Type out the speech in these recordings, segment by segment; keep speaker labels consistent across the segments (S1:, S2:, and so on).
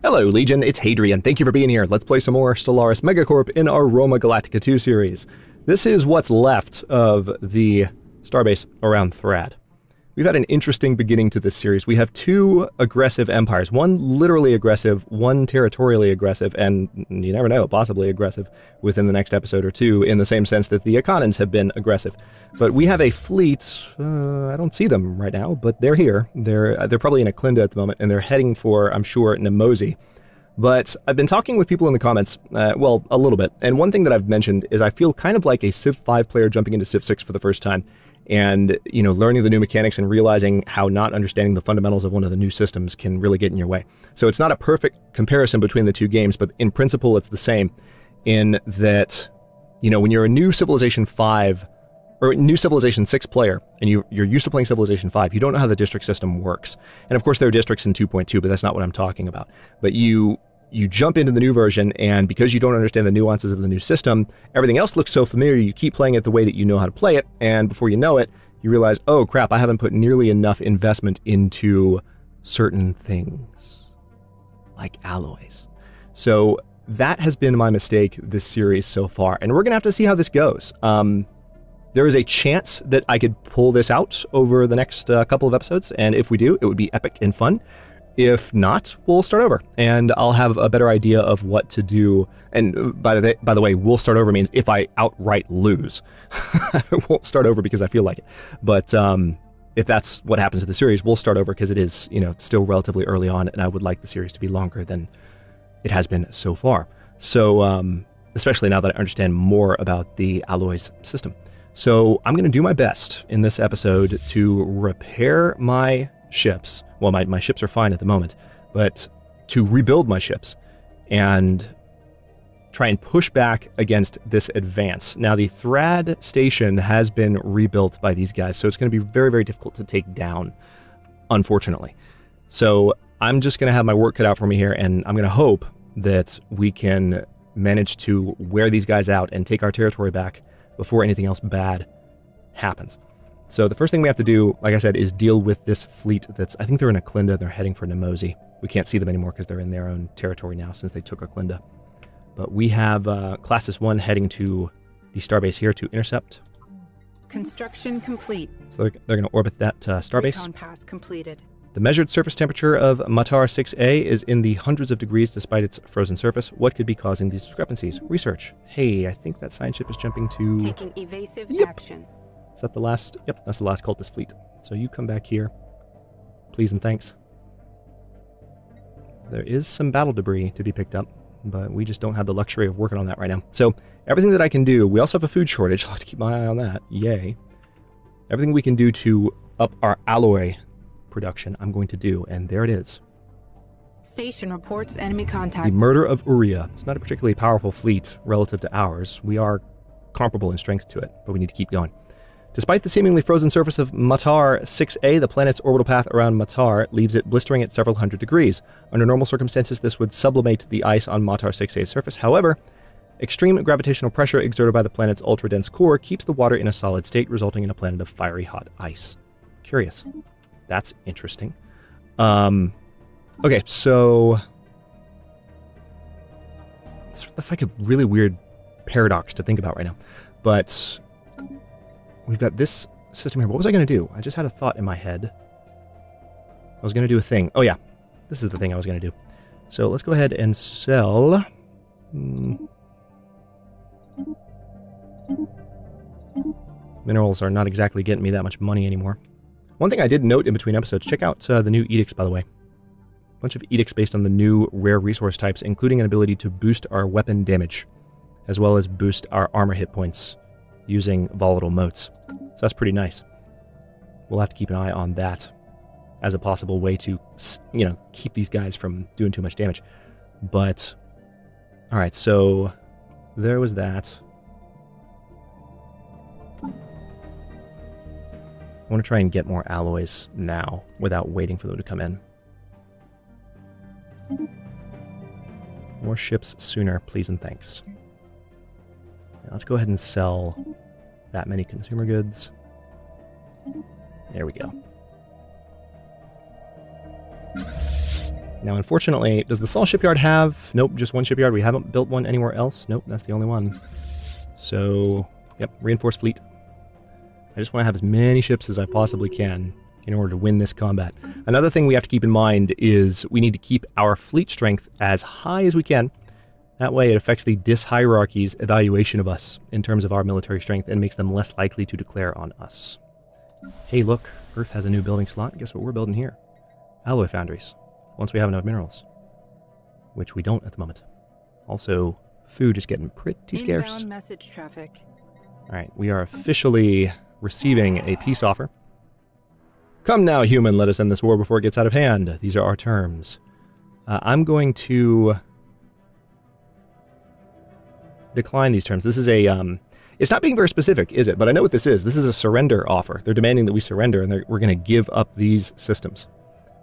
S1: Hello, Legion, it's Hadrian. Thank you for being here. Let's play some more Stellaris MegaCorp in our Roma Galactica II series. This is what's left of the starbase around Thrad. We've had an interesting beginning to this series. We have two aggressive empires, one literally aggressive, one territorially aggressive, and you never know, possibly aggressive within the next episode or two, in the same sense that the Akanans have been aggressive. But we have a fleet, I don't see them right now, but they're here. They're probably in Aklinda at the moment, and they're heading for, I'm sure, Nemosi. But I've been talking with people in the comments, well, a little bit, and one thing that I've mentioned is I feel kind of like a Civ 5 player jumping into Civ 6 for the first time. And, you know, learning the new mechanics and realizing how not understanding the fundamentals of one of the new systems can really get in your way. So it's not a perfect comparison between the two games, but in principle it's the same in that, you know, when you're a new Civilization 5 or new Civilization 6 player and you're used to playing Civilization 5, you don't know how the district system works. And of course there are districts in 2.2, but that's not what I'm talking about. But you jump into the new version, and because you don't understand the nuances of the new system, everything else looks so familiar, you keep playing it the way that you know how to play it, and before you know it, you realize, oh crap, I haven't put nearly enough investment into certain things, like alloys. So that has been my mistake this series so far, and we're going to have to see how this goes. There is a chance that I could pull this out over the next couple of episodes, and if we do, it would be epic and fun. If not, we'll start over, and I'll have a better idea of what to do. And by the way, we'll start over means if I outright lose. I won't start over because I feel like it. But if that's what happens to the series, we'll start over because it is, you know, still relatively early on, and I would like the series to be longer than it has been so far. So, especially now that I understand more about the alloys system. So I'm going to do my best in this episode to repair my ships. Well, my ships are fine at the moment, but to rebuild my ships and try and push back against this advance. Now, the Thrad station has been rebuilt by these guys, so it's going to be very, very difficult to take down, unfortunately. So I'm just going to have my work cut out for me here, and I'm going to hope that we can manage to wear these guys out and take our territory back before anything else bad happens. So the first thing we have to do, like I said, is deal with this fleet that's, I think they're in Aklinda, they're heading for Nemosi. We can't see them anymore because they're in their own territory now since they took Aklinda. But we have Classes 1 heading to the starbase here to intercept.
S2: Construction complete.
S1: So they're going to orbit that starbase.
S2: Recon pass completed.
S1: The measured surface temperature of Matar 6A is in the hundreds of degrees despite its frozen surface. What could be causing these discrepancies? Research. Hey, I think that science ship is jumping to...
S2: Taking evasive action.
S1: Is that the last? Yep, that's the last cultist fleet. So you come back here. Please and thanks. There is some battle debris to be picked up, but we just don't have the luxury of working on that right now. So everything that I can do, we also have a food shortage. I'll have to keep my eye on that. Yay. Everything we can do to up our alloy production, I'm going to do, and there it is.
S2: Station reports enemy contact.
S1: The murder of Uria. It's not a particularly powerful fleet relative to ours. We are comparable in strength to it, but we need to keep going. Despite the seemingly frozen surface of Matar 6A, the planet's orbital path around Matar leaves it blistering at several hundred degrees. Under normal circumstances, this would sublimate the ice on Matar 6A's surface. However, extreme gravitational pressure exerted by the planet's ultra-dense core keeps the water in a solid state, resulting in a planet of fiery hot ice. Curious. That's interesting. Okay, so... That's like a really weird paradox to think about right now. But... we've got this system here. What was I going to do? I just had a thought in my head. I was going to do a thing. Oh yeah, this is the thing I was going to do. So let's go ahead and sell... Minerals are not exactly getting me that much money anymore. One thing I did note in between episodes, check out the new edicts, by the way. A bunch of edicts based on the new rare resource types, including an ability to boost our weapon damage, as well as boost our armor hit points using volatile motes. So that's pretty nice. We'll have to keep an eye on that as a possible way to, you know, keep these guys from doing too much damage. But, alright, so there was that. I want to try and get more alloys now without waiting for them to come in. More ships sooner, please and thanks. Now let's go ahead and sell that many consumer goods. There we go. Now, unfortunately, does the Sol shipyard have... Nope, just one shipyard. We haven't built one anywhere else. Nope, that's the only one. So, yep, reinforced fleet. I just want to have as many ships as I possibly can in order to win this combat. Another thing we have to keep in mind is we need to keep our fleet strength as high as we can. That way it affects the dis-hierarchy's evaluation of us in terms of our military strength and makes them less likely to declare on us. Hey, look, Earth has a new building slot. Guess what we're building here? Alloy foundries. Once we have enough minerals. Which we don't at the moment. Also, food is getting pretty scarce.
S2: Inbound message traffic.
S1: Alright, we are officially receiving a peace offer. Come now, human, let us end this war before it gets out of hand. These are our terms. I'm going to decline these terms. This is a, it's not being very specific, is it? But I know what this is. This is a surrender offer. They're demanding that we surrender, and we're going to give up these systems.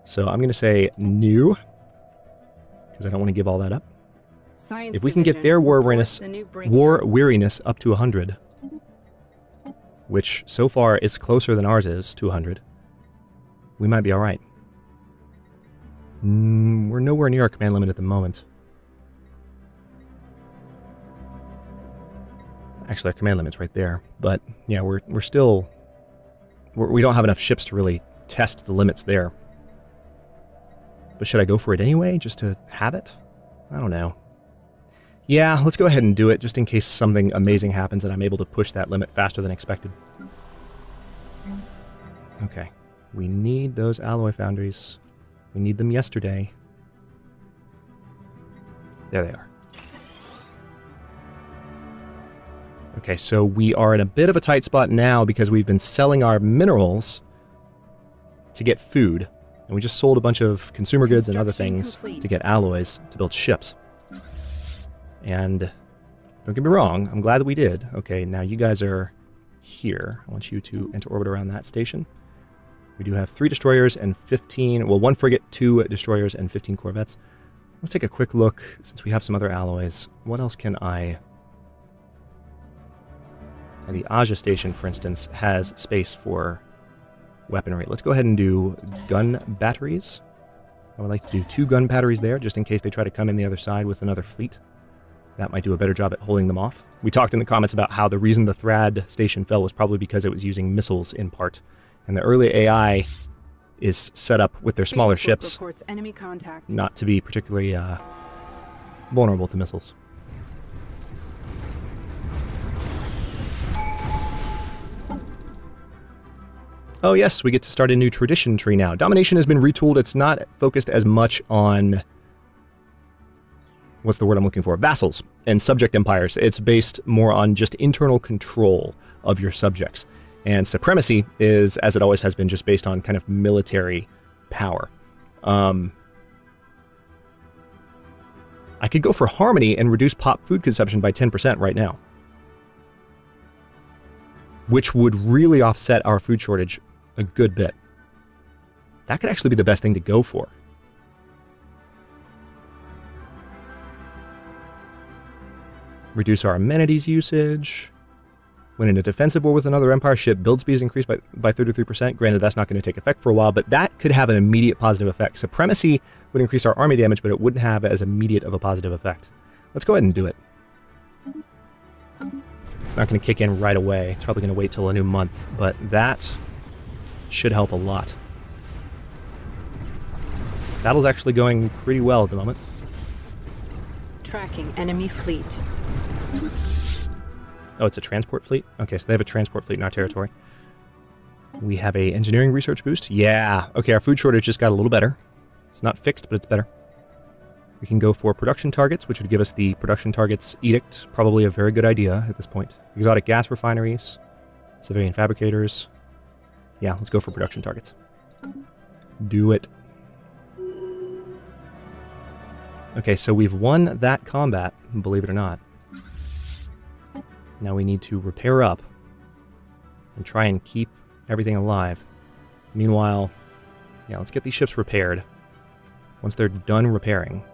S1: So I'm going to say no, because I don't want to give all that up.
S2: Science
S1: if we can get their war weariness up to 100, which so far it's closer than ours is to 100, we might be all right. We're nowhere near our command limit at the moment. Actually, our command limit's right there. But yeah, we don't have enough ships to really test the limits there. But should I go for it anyway, just to have it? I don't know. Yeah, let's go ahead and do it, just in case something amazing happens and I'm able to push that limit faster than expected. Okay. We need those alloy foundries. We need them yesterday. There they are. Okay, so we are in a bit of a tight spot now because we've been selling our minerals to get food. And we just sold a bunch of consumer goods and other things to get alloys to build ships. And don't get me wrong, I'm glad that we did. Okay, now you guys are here. I want you to enter orbit around that station. We do have 3 destroyers and 15, well, 1 frigate, 2 destroyers, and 15 corvettes. Let's take a quick look, since we have some other alloys. What else can I... And the Aja station, for instance, has space for weaponry. Let's go ahead and do gun batteries. I would like to do 2 gun batteries there, just in case they try to come in the other side with another fleet. That might do a better job at holding them off. We talked in the comments about how the reason the Thrad station fell was probably because it was using missiles in part. And the early AI is set up with their smaller ships
S2: enemy contact.
S1: Not to be particularly vulnerable to missiles. Oh yes, we get to start a new tradition tree now. Domination has been retooled. It's not focused as much on... what's the word I'm looking for? Vassals and subject empires. It's based more on just internal control of your subjects. And supremacy is, as it always has been, just based on kind of military power. I could go for harmony and reduce pop food consumption by 10% right now. Which would really offset our food shortage a good bit. That could actually be the best thing to go for. Reduce our amenities usage. When in a defensive war with another empire ship, build speed is increased by 33%. Granted, that's not going to take effect for a while, but that could have an immediate positive effect. Supremacy would increase our army damage, but it wouldn't have as immediate of a positive effect. Let's go ahead and do it. It's not going to kick in right away. It's probably going to wait till a new month, but that should help a lot. Battle's actually going pretty well at the moment.
S2: Tracking enemy fleet.
S1: Oh, it's a transport fleet? Okay, so they have a transport fleet in our territory. We have a engineering research boost? Yeah. Okay, our food shortage just got a little better. It's not fixed, but it's better. We can go for production targets, which would give us the production targets edict. Probably a very good idea at this point. Exotic gas refineries, civilian fabricators. Yeah, let's go for production targets. Do it. Okay, so we've won that combat, believe it or not. Now we need to repair up and try and keep everything alive. Meanwhile, yeah, let's get these ships repaired. Once they're done repairing.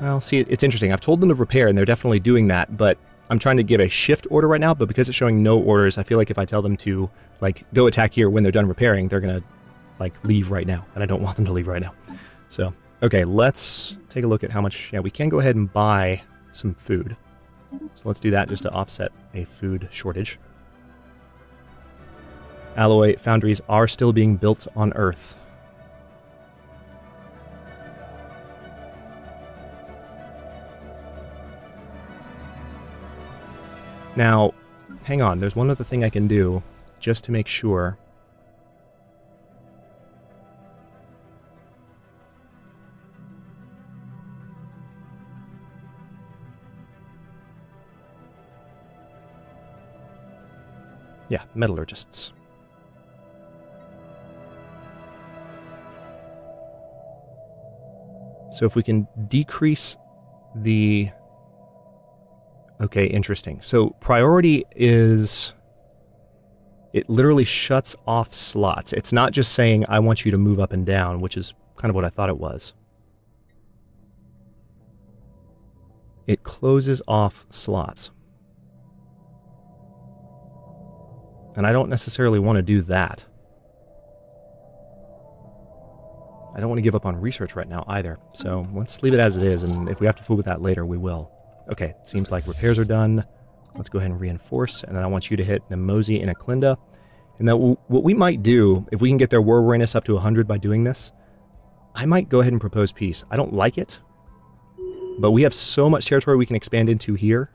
S1: Well, see, it's interesting. I've told them to repair, and they're definitely doing that, but I'm trying to give a shift order right now, but because it's showing no orders, I feel like if I tell them to, like, go attack here when they're done repairing, they're going to, like, leave right now. And I don't want them to leave right now. So, okay, let's take a look at how much... Yeah, we can go ahead and buy some food. So let's do that just to offset a food shortage. Alloy foundries are still being built on Earth. Now, hang on, there's one other thing I can do just to make sure. Yeah, metallurgists. So if we can decrease the... Okay, interesting. So priority is... It literally shuts off slots. It's not just saying, I want you to move up and down, which is kind of what I thought it was. It closes off slots. And I don't necessarily want to do that. I don't want to give up on research right now either. So let's leave it as it is, and if we have to fool with that later, we will. Okay, seems like repairs are done. Let's go ahead and reinforce, and then I want you to hit Nemosi and Aklinda. And then what we might do, if we can get their war weariness up to 100 by doing this, I might go ahead and propose peace. I don't like it, but we have so much territory we can expand into here,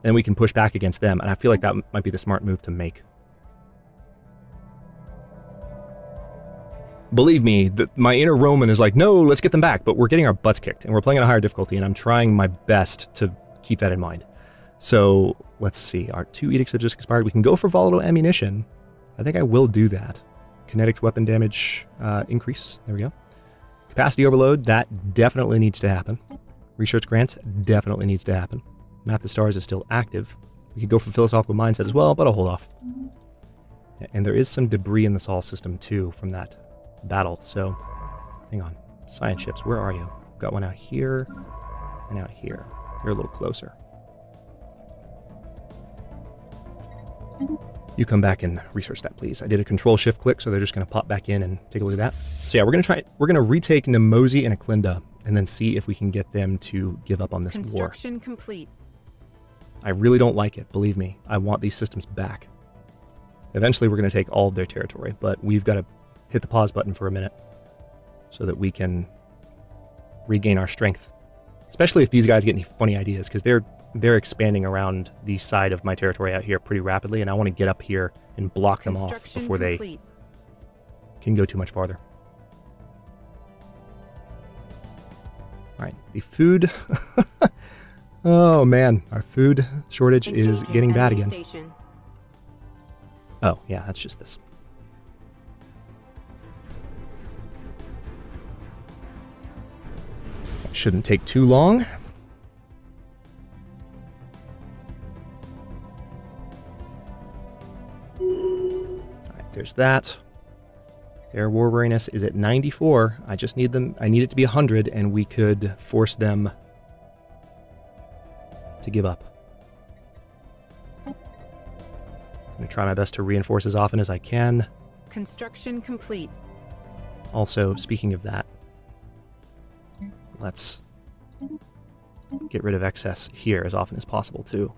S1: and we can push back against them, and I feel like that might be the smart move to make. Believe me, my inner Roman is like, no, let's get them back, but we're getting our butts kicked, and we're playing on a higher difficulty, and I'm trying my best to keep that in mind. So, let's see, our 2 edicts have just expired. We can go for volatile ammunition. I think I will do that. Kinetic weapon damage increase, there we go. Capacity overload, that definitely needs to happen. Research grants, definitely needs to happen. Map the Stars is still active. We could go for philosophical mindset as well, but I'll hold off. And there is some debris in the Sol system too from that battle, so hang on. Science ships, where are you? Got one out here and out here. You're a little closer. You come back and research that, please. I did a control-shift click, so they're just going to pop back in and take a look at that. So yeah, we're going to retake Nemosi and Aklinda, and then see if we can get them to give up on this war.
S2: Construction complete.
S1: I really don't like it, believe me. I want these systems back. Eventually, we're going to take all of their territory, but we've got to hit the pause button for a minute so that we can regain our strength. Especially if these guys get any funny ideas, because they're expanding around the side of my territory out here pretty rapidly, and I want to get up here and block them off before they can go too much farther. Alright, the food... Oh man, our food shortage is getting bad again.
S2: Station.
S1: Oh, yeah, that's just this. Shouldn't take too long. Alright, there's that. Their war weariness is at 94. I just need them. I need it to be 100, and we could force them to give up. I'm going to try my best to reinforce as often as I can.
S2: Construction complete.
S1: Also, speaking of that, let's get rid of excess here as often as possible, too.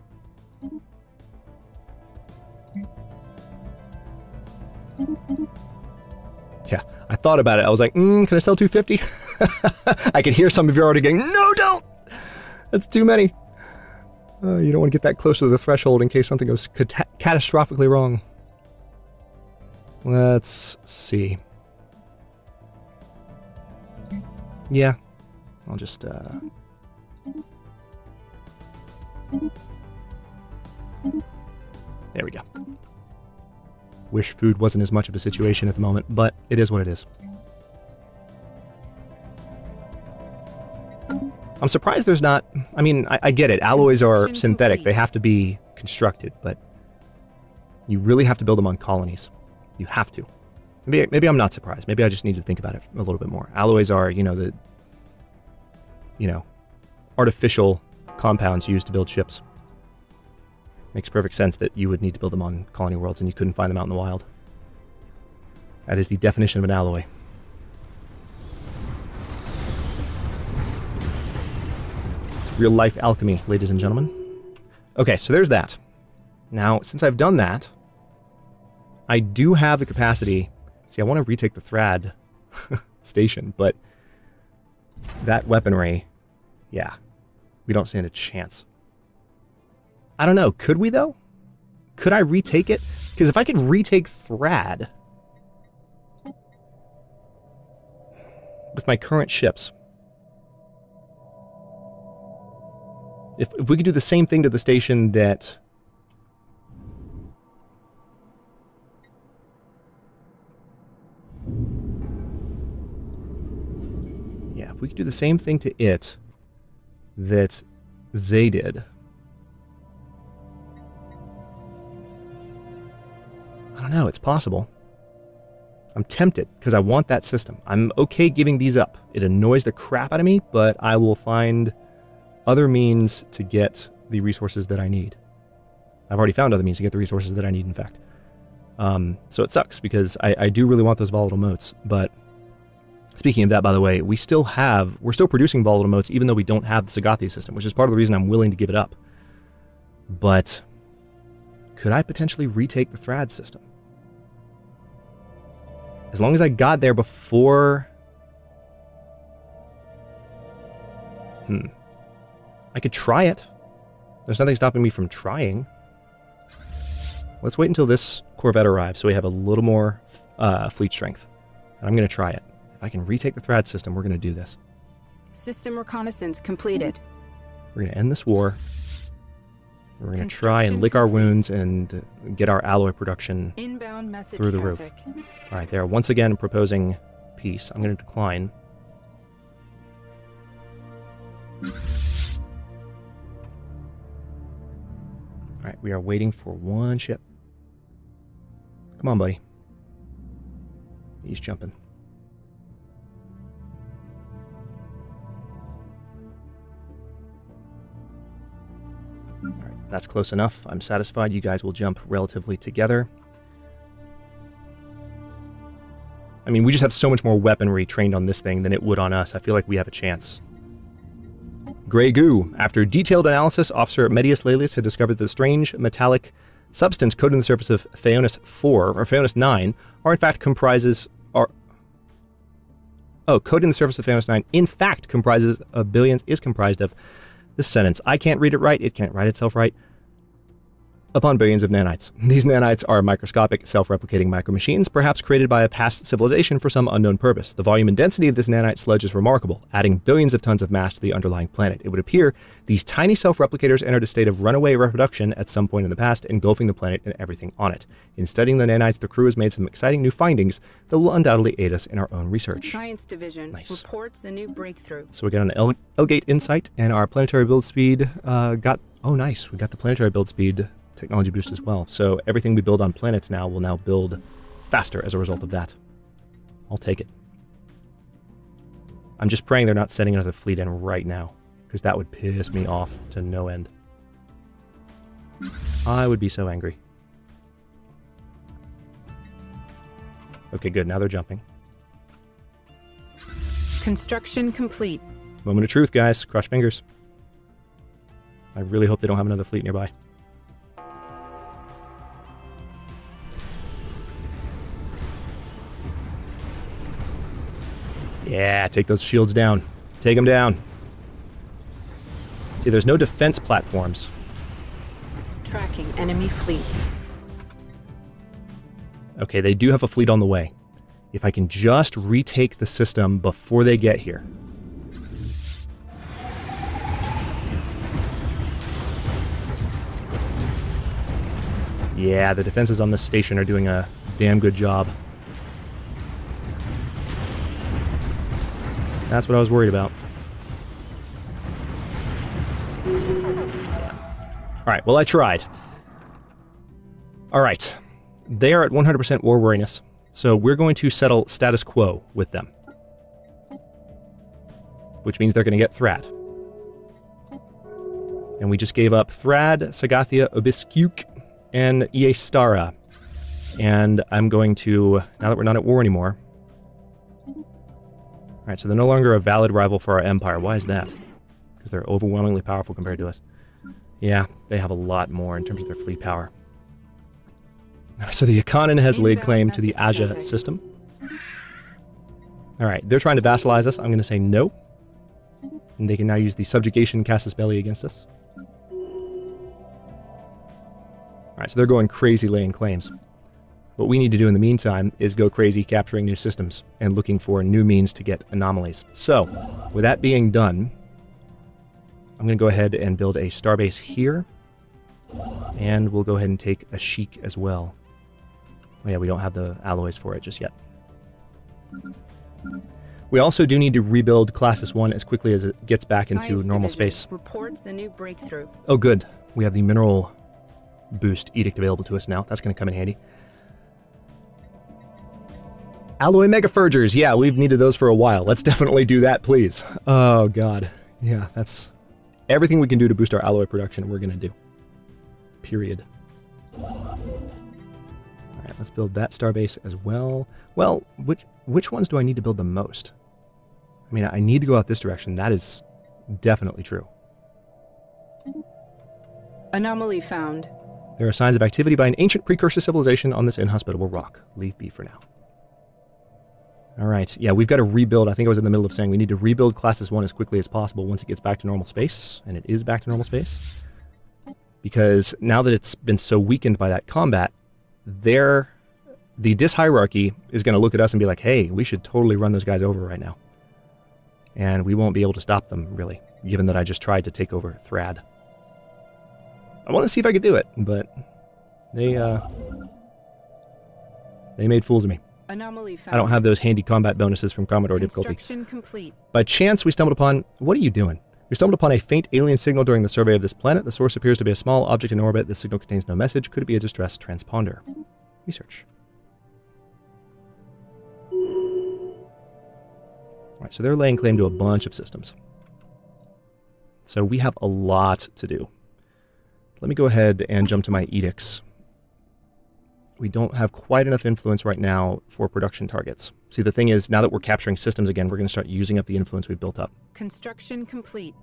S1: Yeah, I thought about it. I was like, can I sell 250? I could hear some of you already going, no, don't! That's too many. You don't want to get that close to the threshold in case something goes catastrophically wrong. Let's see. Yeah, I'll just, There we go. Wish food wasn't as much of a situation at the moment, but it is what it is. I'm surprised there's not... I mean, I get it. Alloys are synthetic.
S2: Complete.
S1: They have to be constructed, but you really have to build them on colonies. You have to. Maybe I'm not surprised. Maybe I just need to think about it a little bit more. Alloys are, artificial compounds used to build ships. Makes perfect sense that you would need to build them on colony worlds and you couldn't find them out in the wild. That is the definition of an alloy. It's real-life alchemy, ladies and gentlemen. Okay, so there's that. Now, since I've done that, I do have the capacity... See, I want to retake the Thrad station, but that weaponry, yeah, we don't stand a chance. I don't know, could we though? Could I retake it? Because if I could retake Thrad with my current ships, if we could do the same thing to the station that... Yeah, if we could do the same thing to it that they did... I don't know, it's possible. I'm tempted, because I want that system. I'm okay giving these up. It annoys the crap out of me, but I will find other means to get the resources that I need. I've already found other means to get the resources that I need, in fact. So it sucks, because I do really want those volatile motes, but speaking of that, by the way, we're still producing volatile motes, even though we don't have the Sagathe system, which is part of the reason I'm willing to give it up. But could I potentially retake the Thrad system? As long as I got there before... I could try it. There's nothing stopping me from trying. Let's wait until this Corvette arrives so we have a little more fleet strength. And I'm going to try it. If I can retake the Thrad system, we're going to do this.
S2: System reconnaissance completed.
S1: We're going to end this war. We're going to try and lick our wounds and get our alloy production
S2: Inbound message
S1: through the
S2: traffic.
S1: roof. All right, they are once again proposing peace. I'm going to decline. All right, we are waiting for one ship. Come on, buddy. He's jumping. Alright, that's close enough. I'm satisfied. You guys will jump relatively together. I mean, we just have so much more weaponry trained on this thing than it would on us. I feel like we have a chance. Grey goo. After detailed analysis, Officer Medius Laelius had discovered that the strange metallic substance coated in the surface of Phaeonis 4, or Phaeonis 9, are in fact comprises... coated in the surface of Phaeonis 9, in fact comprises of billions, is comprised of this sentence. I can't read it right, it can't write itself right. Upon billions of nanites. These nanites are microscopic, self-replicating micromachines, perhaps created by a past civilization for some unknown purpose. The volume and density of this nanite sludge is remarkable, adding billions of tons of mass to the underlying planet. It would appear these tiny self-replicators entered a state of runaway reproduction at some point in the past, engulfing the planet and everything on it. In studying the nanites, the crew has made some exciting new findings that will undoubtedly aid us in our own research.
S2: Science Division reports a new breakthrough.
S1: So we got an L-Gate Insight, and our planetary build speed got... Oh, nice. We got the planetary build speed technology boost as well. So everything we build on planets now will now build faster as a result of that. I'll take it. I'm just praying they're not sending another fleet in right now, because that would piss me off to no end. I would be so angry. Okay, good. Now they're jumping.
S2: Construction complete.
S1: Moment of truth, guys. Cross fingers. I really hope they don't have another fleet nearby. Yeah, take those shields down. Take them down. See, there's no defense platforms.
S2: Tracking enemy fleet.
S1: Okay, they do have a fleet on the way. If I can just retake the system before they get here. Yeah, the defenses on this station are doing a damn good job. That's what I was worried about. Alright, well I tried. Alright. They are at 100% war weariness, so we're going to settle status quo with them. Which means they're going to get Thrad. And we just gave up Thrad, Sagathia, Obiskuk, and Iestara. And I'm going to, now that we're not at war anymore... Alright, so they're no longer a valid rival for our empire. Why is that? Because they're overwhelmingly powerful compared to us. Yeah, they have a lot more in terms of their fleet power. So the Ikanan has laid claim to the Aja system. Alright, they're trying to vassalize us. I'm going to say no. And they can now use the subjugation Casus Belli against us. Alright, so they're going crazy laying claims. What we need to do in the meantime is go crazy capturing new systems and looking for new means to get anomalies. So, with that being done, I'm going to go ahead and build a starbase here. And we'll go ahead and take a Sheik as well. Oh yeah, we don't have the alloys for it just yet. We also do need to rebuild Classis 1 as quickly as it gets back into normal space.
S2: Reports a new breakthrough.
S1: Oh good, we have the mineral boost edict available to us now. That's going to come in handy. Alloy Megafurgers, yeah, we've needed those for a while. Let's definitely do that, please. Oh god, yeah, that's... Everything we can do to boost our alloy production, we're going to do. Period. Alright, let's build that starbase as well. Well, which ones do I need to build the most? I mean, I need to go out this direction. That is definitely true.
S2: Anomaly found.
S1: There are signs of activity by an ancient precursor civilization on this inhospitable rock. Leave be for now. Alright, yeah, we've got to rebuild. I think I was in the middle of saying we need to rebuild Classis 1 as quickly as possible once it gets back to normal space. And it is back to normal space. Because now that it's been so weakened by that combat, the Dis hierarchy is going to look at us and be like, hey, we should totally run those guys over right now. And we won't be able to stop them, really, given that I just tried to take over Thrad. I want to see if I could do it, but they made fools of me.
S2: Anomaly found.
S1: I don't have those handy combat bonuses from Commodore difficulty.
S2: Construction complete.
S1: By chance, we stumbled upon... What are you doing? We stumbled upon a faint alien signal during the survey of this planet. The source appears to be a small object in orbit. The signal contains no message. Could it be a distress transponder? Research. Alright, so they're laying claim to a bunch of systems. So we have a lot to do. Let me go ahead and jump to my edicts. We don't have quite enough influence right now for production targets. See, the thing is, now that we're capturing systems again, we're going to start using up the influence we've built up.
S2: Construction complete.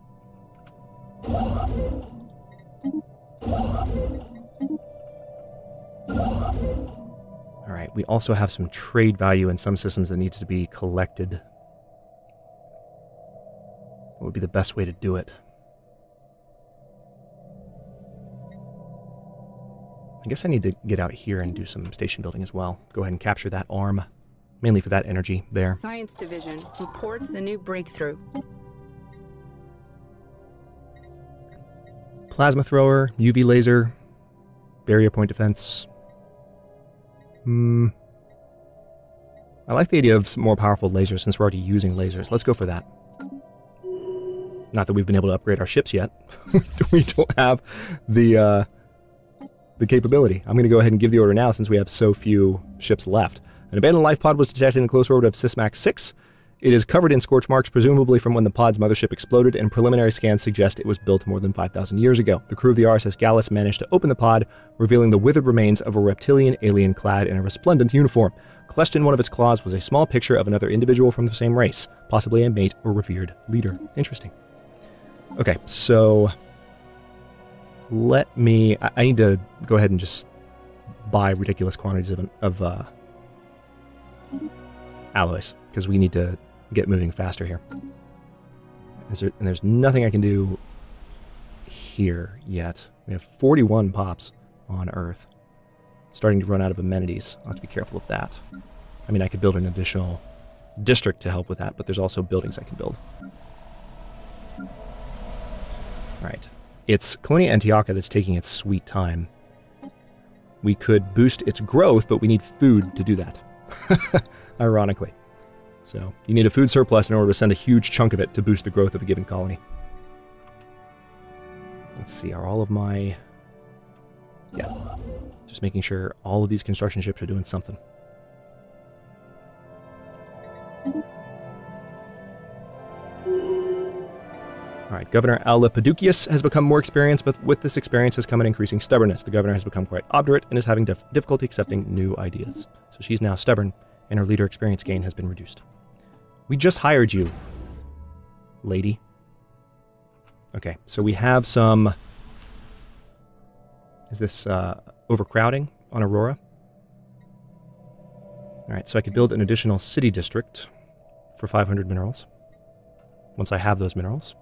S1: Alright, we also have some trade value in some systems that needs to be collected. What would be the best way to do it? I guess I need to get out here and do some station building as well. Go ahead and capture that arm, mainly for that energy there.
S2: Science Division reports a new breakthrough.
S1: Plasma thrower, UV laser, barrier point defense. I like the idea of some more powerful lasers since we're already using lasers. Let's go for that. Not that we've been able to upgrade our ships yet. We don't have the capability. I'm going to go ahead and give the order now since we have so few ships left. An abandoned life pod was detected in close orbit of Sysmax 6. It is covered in scorch marks, presumably from when the pod's mothership exploded, and preliminary scans suggest it was built more than 5,000 years ago. The crew of the RSS Gallus managed to open the pod, revealing the withered remains of a reptilian alien clad in a resplendent uniform. Clutched in one of its claws was a small picture of another individual from the same race, possibly a mate or revered leader. Interesting. Okay, so... I need to go ahead and just buy ridiculous quantities of alloys, because we need to get moving faster here. And there's nothing I can do here yet. We have 41 pops on Earth. Starting to run out of amenities. I'll have to be careful of that. I mean, I could build an additional district to help with that, but there's also buildings I can build. Alright. It's Colonia Antiocha that's taking its sweet time. We could boost its growth, but we need food to do that. Ironically. So, you need a food surplus in order to send a huge chunk of it to boost the growth of a given colony. Let's see, are all of my... Yeah. Just making sure all of these construction ships are doing something. Alright, Alright, Governor Alipaducius has become more experienced, but with this experience has come an increasing stubbornness. The governor has become quite obdurate and is having difficulty accepting new ideas. So she's now stubborn, and her leader experience gain has been reduced. We just hired you, lady. Okay, so we have some... Is this overcrowding on Aurora? Alright, so I could build an additional city district for 500 minerals. Once I have those minerals.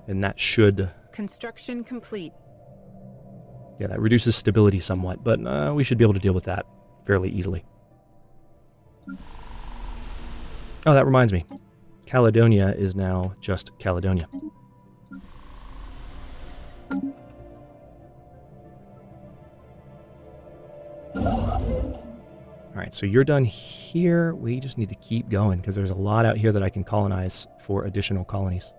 S1: And that should...
S2: Construction complete.
S1: Yeah, that reduces stability somewhat, but we should be able to deal with that fairly easily. Oh, that reminds me. Caledonia is now just Caledonia. Alright, so you're done here. We just need to keep going, because there's a lot out here that I can colonize for additional colonies.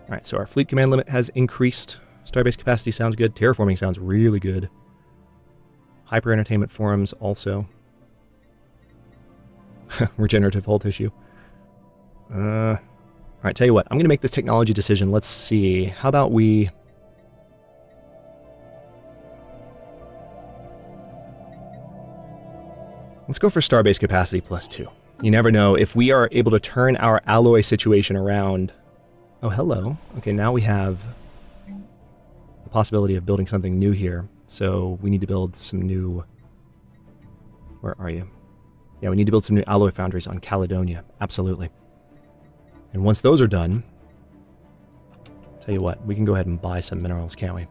S1: Alright, so our fleet command limit has increased. Starbase capacity sounds good. Terraforming sounds really good. Hyper entertainment forums also. Regenerative hull tissue. Alright, tell you what. I'm going to make this technology decision. Let's see. How about we... Let's go for Starbase capacity +2. You never know. If we are able to turn our alloy situation around... Oh, hello. Okay, now we have the possibility of building something new here. So we need to build some new... Where are you? Yeah, we need to build some new alloy foundries on Caledonia. Absolutely. And once those are done... Tell you what, we can go ahead and buy some minerals, can't we?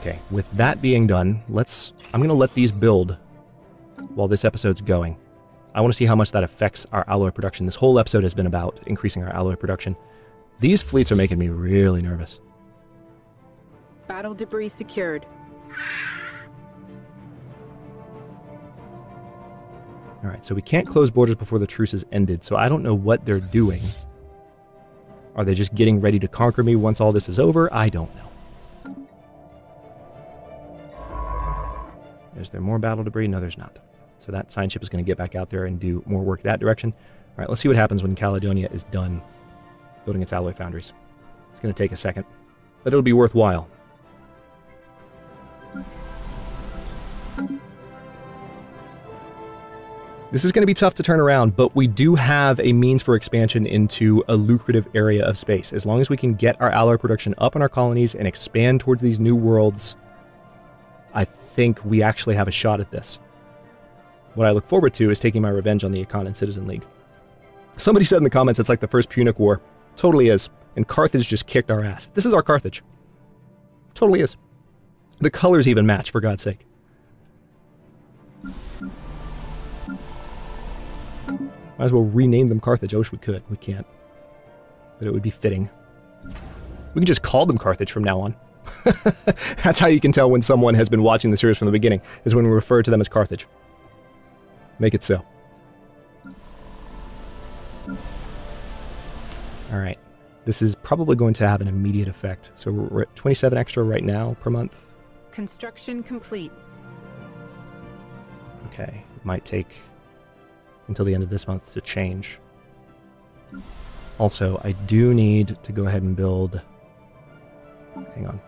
S1: Okay, with that being done, I'm going to let these build while this episode's going. I want to see how much that affects our alloy production. This whole episode has been about increasing our alloy production. These fleets are making me really nervous.
S2: Battle debris secured.
S1: Alright, so we can't close borders before the truce is ended, so I don't know what they're doing. Are they just getting ready to conquer me once all this is over? I don't know. Is there more battle debris? No, there's not. So that science ship is going to get back out there and do more work that direction. Alright, let's see what happens when Caledonia is done building its alloy foundries. It's going to take a second, but it'll be worthwhile. This is going to be tough to turn around, but we do have a means for expansion into a lucrative area of space. As long as we can get our alloy production up in our colonies and expand towards these new worlds, I think we actually have a shot at this. What I look forward to is taking my revenge on the Iconian Citizen League. Somebody said in the comments it's like the first Punic War. Totally is. And Carthage just kicked our ass. This is our Carthage. Totally is. The colors even match, for God's sake. Might as well rename them Carthage. I wish we could. We can't. But it would be fitting. We can just call them Carthage from now on. That's how you can tell when someone has been watching the series from the beginning, is when we refer to them as Carthage. Make it so. Alright. This is probably going to have an immediate effect. So we're at 27 extra right now per month.
S2: Construction complete.
S1: Okay. It might take until the end of this month to change. Also, I do need to go ahead and build... Hang on.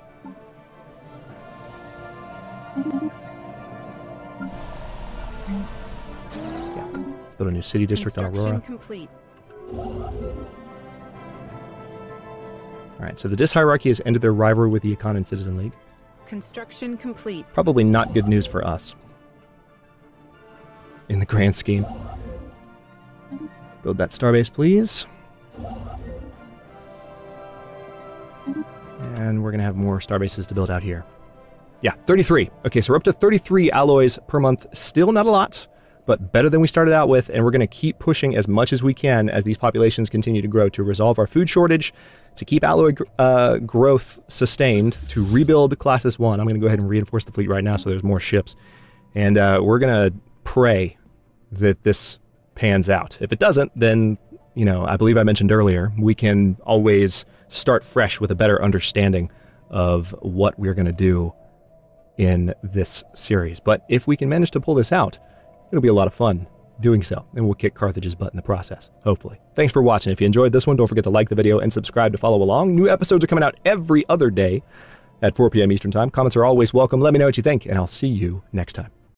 S1: Yeah, let's build a new city district on Aurora.
S2: Complete.
S1: Alright, so the Dis hierarchy has ended their rivalry with the Iconian Citizen League.
S2: Construction complete.
S1: Probably not good news for us. In the grand scheme. Build that starbase, please. And we're going to have more starbases to build out here. Yeah, 33. Okay, so we're up to 33 alloys per month. Still not a lot, but better than we started out with, and we're going to keep pushing as much as we can as these populations continue to grow to resolve our food shortage, to keep alloy growth sustained, to rebuild Classis 1. I'm going to go ahead and reinforce the fleet right now so there's more ships. And we're going to pray that this pans out. If it doesn't, then, you know, I believe I mentioned earlier, we can always start fresh with a better understanding of what we're going to do in this series. But if we can manage to pull this out, it'll be a lot of fun doing so, and we'll kick Carthage's butt in the process, hopefully. Thanks for watching. If you enjoyed this one, don't forget to like the video and subscribe to follow along. New episodes are coming out every other day at 4 p.m. Eastern Time. Comments are always welcome. Let me know what you think, and I'll see you next time.